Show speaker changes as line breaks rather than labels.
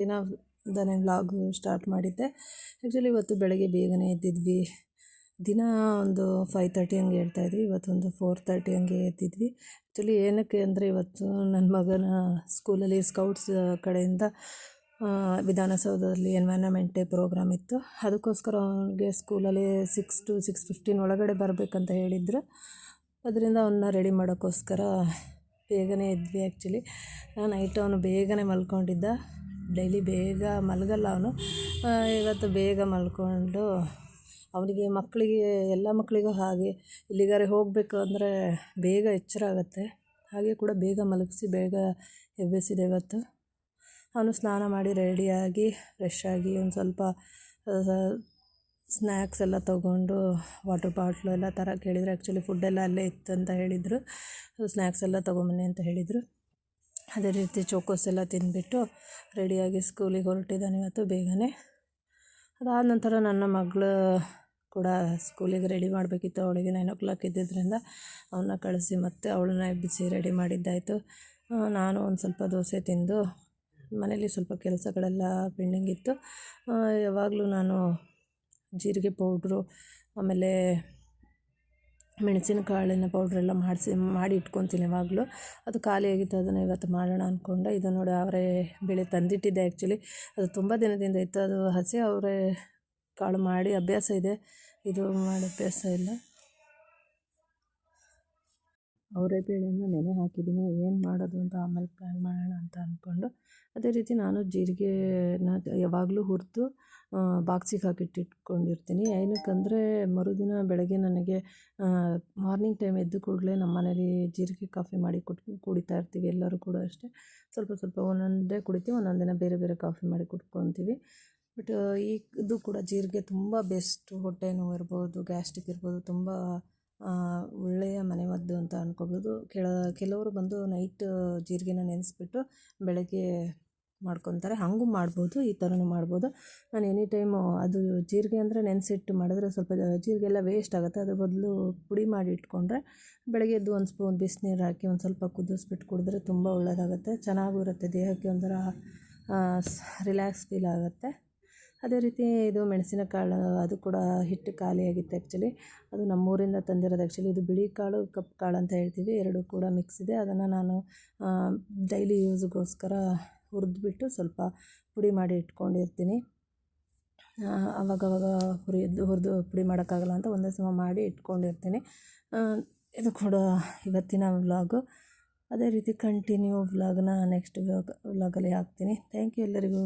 ದಿನದಿಂದನೇ vlog start ಮಾಡಿದ್ದೆ. Actually ಇವತ್ತು ಬೆಳಗ್ಗೆ ಬೇಗನೆ ಎದ್ದಿದ್ವಿ. ದಿನ ಒಂದು 5:30 ಹಂಗೆ ಹೇಳ್ತಾಯಿದ್ವಿ, ಇವತ್ತೊಂದು 4:30 ಹಂಗೆ ಎದ್ದಿದ್ವಿ. ಆ್ಯಕ್ಚುಲಿ ಏನಕ್ಕೆ ಅಂದರೆ ಇವತ್ತು ನನ್ನ ಮಗನ ಸ್ಕೂಲಲ್ಲಿ ಸ್ಕೌಟ್ಸ್ ಕಡೆಯಿಂದ ವಿಧಾನಸೌಧದಲ್ಲಿ ಎನ್ವೈರನ್ಮೆಂಟ್ ಡೇ ಪ್ರೋಗ್ರಾಮ್ ಇತ್ತು. ಅದಕ್ಕೋಸ್ಕರ ಅವನಿಗೆ ಸ್ಕೂಲಲ್ಲಿ 6 to 6:15 ಒಳಗಡೆ ಬರಬೇಕಂತ ಹೇಳಿದ್ರು. ಅದರಿಂದ ಅವನ್ನ ರೆಡಿ ಮಾಡೋಕ್ಕೋಸ್ಕರ ಬೇಗನೆ ಎದ್ವಿ. ಆ್ಯಕ್ಚುಲಿ ನೈಟ್ ಅವನು ಬೇಗನೆ ಮಲ್ಕೊಂಡಿದ್ದ. ಡೈಲಿ ಬೇಗ ಮಲಗಲ್ಲ ಅವನು. ಇವತ್ತು ಬೇಗ ಮಲ್ಕೊಂಡು ಅವನಿಗೆ ಎಲ್ಲ ಮಕ್ಕಳಿಗೂ ಹಾಗೆ ಎಲ್ಲಿಗಾರೆ ಹೋಗಬೇಕು ಅಂದರೆ ಬೇಗ ಎಚ್ಚರ ಆಗುತ್ತೆ. ಹಾಗೆ ಕೂಡ ಬೇಗ ಮಲಗಿಸಿ ಬೇಗ ಎಬ್ಬಿಸಿದೆ ಇವತ್ತು. ಅವನು ಸ್ನಾನ ಮಾಡಿ ರೆಡಿಯಾಗಿ ಫ್ರೆಶ್ ಆಗಿ ಒಂದು ಸ್ವಲ್ಪ ಸ್ನ್ಯಾಕ್ಸ್ ಎಲ್ಲ ತೊಗೊಂಡು ವಾಟರ್ ಬಾಟ್ಲು ಎಲ್ಲ ತರಕ್ಕೆ ಹೇಳಿದರು. ಆ್ಯಕ್ಚುಲಿ ಫುಡ್ಡೆಲ್ಲ ಅಲ್ಲೇ ಇತ್ತು ಅಂತ ಹೇಳಿದರು. ಸ್ನ್ಯಾಕ್ಸ್ ಎಲ್ಲ ತೊಗೊಂಬನ್ನಿ ಅಂತ ಹೇಳಿದರು. ಅದೇ ರೀತಿ ಚೋಕೋಸ್ ಎಲ್ಲ ತಿಂದುಬಿಟ್ಟು ರೆಡಿಯಾಗಿ ಸ್ಕೂಲಿಗೆ ಹೊರಟಿದ್ದಾನೆ ಇವತ್ತು ಬೇಗನೆ. ಅದಾದ ನಂತರ ನನ್ನ ಮಗಳು ಕೂಡ ಸ್ಕೂಲಿಗೆ ರೆಡಿ ಮಾಡಬೇಕಿತ್ತು. ಅವಳಿಗೆ 9 o'clock ಇದ್ದಿದ್ದರಿಂದ ಅವನ್ನ ಕಳಿಸಿ ಮತ್ತೆ ಅವಳನ್ನ ಎಬ್ಬಿಸಿ ರೆಡಿ ಮಾಡಿದ್ದಾಯಿತು. ನಾನು ಒಂದು ಸ್ವಲ್ಪ ದೋಸೆ ತಿಂದು ಮನೇಲಿ ಸ್ವಲ್ಪ ಕೆಲಸಗಳೆಲ್ಲ ಪೆಂಡಿಂಗ್ ಇತ್ತು. ಯಾವಾಗಲೂ ನಾನು ಜೀರಿಗೆ ಪೌಡ್ರು ಆಮೇಲೆ ಮೆಣಸಿನಕಾಳಿನ ಪೌಡ್ರೆಲ್ಲ ಮಾಡಿ ಇಟ್ಕೊತೀನಿ ಯಾವಾಗಲೂ. ಅದು ಖಾಲಿಯಾಗಿತ್ತು, ಅದನ್ನು ಇವತ್ತು ಮಾಡೋಣ ಅಂದ್ಕೊಂಡೆ. ಇದು ನೋಡಿ ಅವರೇ ಬೇಳೆ ತಂದಿಟ್ಟಿದ್ದೆ. ಆ್ಯಕ್ಚುಲಿ ಅದು ತುಂಬ ದಿನದಿಂದ ಇತ್ತು. ಅದು ಹಸಿ ಅವರೇ ಕಾಳು ಮಾಡಿ ಅಭ್ಯಾಸ ಇದೆ, ಇದು ಮಾಡಿ ಅಭ್ಯಾಸ ಇಲ್ಲ. ಅವರೇ ಬೇಳೆನ ನೆನೆ ಹಾಕಿದ್ದೀನಿ. ಏನು ಮಾಡೋದು ಅಂತ ಆಮೇಲೆ ಪ್ಲ್ಯಾನ್ ಮಾಡೋಣ ಅಂತ ಅಂದ್ಕೊಂಡು, ಅದೇ ರೀತಿ ನಾನು ಜೀರಿಗೆನ ಯಾವಾಗಲೂ ಹುರಿದು ಬಾಕ್ಸಿಗೆ ಹಾಕಿಟ್ಟಿಟ್ಕೊಂಡಿರ್ತೀನಿ. ಏನಕ್ಕಂದರೆ ಮರುದಿನ ಬೆಳಗ್ಗೆ ನನಗೆ ಮಾರ್ನಿಂಗ್ ಟೈಮ್ ಎದ್ದು ಕೂಡಲೇ ನಮ್ಮ ಮನೇಲಿ ಜೀರಿಗೆ ಕಾಫಿ ಮಾಡಿ ಕುಡಿತಾ ಇರ್ತೀವಿ. ಎಲ್ಲರೂ ಕೂಡ ಅಷ್ಟೇ, ಸ್ವಲ್ಪ ಸ್ವಲ್ಪ ಒಂದೊಂದೇ ಕುಡಿತೀವಿ, ಒಂದೊಂದು ದಿನ ಬೇರೆ ಬೇರೆ ಕಾಫಿ ಮಾಡಿ ಕುಡ್ಕೊತೀವಿ. ಬಟ್ ಇದು ಕೂಡ ಜೀರಿಗೆ ತುಂಬ ಬೆಸ್ಟು. ಹೊಟ್ಟೆ ನೋವು ಇರ್ಬೋದು, ಗ್ಯಾಸ್ಟ್ರಿಕ್ ಇರ್ಬೋದು, ತುಂಬ ಒಳ್ಳೆಯ ಮನೆಮದ್ದು ಅಂತ ಅಂದ್ಕೊಬೋದು. ಕೆಲವರು ಬಂದು ನೈಟ್ ಜೀರಿಗೆನ ನೆನೆಸ್ಬಿಟ್ಟು ಬೆಳಗ್ಗೆ ಮಾಡ್ಕೊತಾರೆ. ಹಾಗೂ ಮಾಡ್ಬೋದು, ಈ ಥರನೂ ಮಾಡ್ಬೋದು. ನಾನು ಎನಿ ಟೈಮು ಅದು ಜೀರಿಗೆ ಅಂದರೆ ನೆನೆಸಿಟ್ಟು ಮಾಡಿದ್ರೆ ಸ್ವಲ್ಪ ಜೀರಿಗೆ ಎಲ್ಲ ವೇಸ್ಟ್ ಆಗುತ್ತೆ. ಅದ್ರ ಬದಲು ಪುಡಿ ಮಾಡಿ ಇಟ್ಕೊಂಡ್ರೆ ಬೆಳಗ್ಗೆ ಎದ್ದು ಒಂದು ಸ್ಪೂನ್ ಬಿಸಿನೀರು ಹಾಕಿ ಒಂದು ಸ್ವಲ್ಪ ಕುದಿಸ್ಬಿಟ್ಟು ಕುಡಿದ್ರೆ ತುಂಬ ಒಳ್ಳೆಯದಾಗುತ್ತೆ. ಚೆನ್ನಾಗೂ ಇರುತ್ತೆ, ದೇಹಕ್ಕೆ ಒಂಥರ ರಿಲ್ಯಾಕ್ಸ್ ಫೀಲ್ ಆಗುತ್ತೆ. ಅದೇ ರೀತಿ ಇದು ಮೆಣಸಿನಕಾಳು, ಅದು ಕೂಡ ಹಿಟ್ಟು ಖಾಲಿಯಾಗಿತ್ತು. ಆ್ಯಕ್ಚುಲಿ ಅದು ನಮ್ಮೂರಿಂದ ತಂದಿರೋದು. ಆ್ಯಕ್ಚುಲಿ ಇದು ಬಿಳಿ ಕಾಳು, ಕಪ್ಪು ಕಾಳು ಅಂತ ಹೇಳ್ತೀವಿ, ಎರಡು ಕೂಡ ಮಿಕ್ಸ್ ಇದೆ. ಅದನ್ನು ನಾನು ಡೈಲಿ ಯೂಸ್ಗೋಸ್ಕರ ಹುರಿದ್ಬಿಟ್ಟು ಸ್ವಲ್ಪ ಪುಡಿ ಮಾಡಿ ಇಟ್ಕೊಂಡಿರ್ತೀನಿ. ಆವಾಗವಾಗ ಹುರಿದು ಪುಡಿ ಮಾಡೋಕ್ಕಾಗಲ್ಲ ಅಂತ ಒಂದೇ ಸಮ ಮಾಡಿ ಇಟ್ಕೊಂಡಿರ್ತೀನಿ. ಇದು ಕೂಡ ಇವತ್ತಿನ ವ್ಲಾಗು. ಅದೇ ರೀತಿ ಕಂಟಿನ್ಯೂ ವ್ಲಾಗ್ನ ನೆಕ್ಸ್ಟ್ ವ್ಲಾಗಲ್ಲಿ ಹಾಕ್ತೀನಿ. ಥ್ಯಾಂಕ್ ಯು ಎಲ್ಲರಿಗೂ.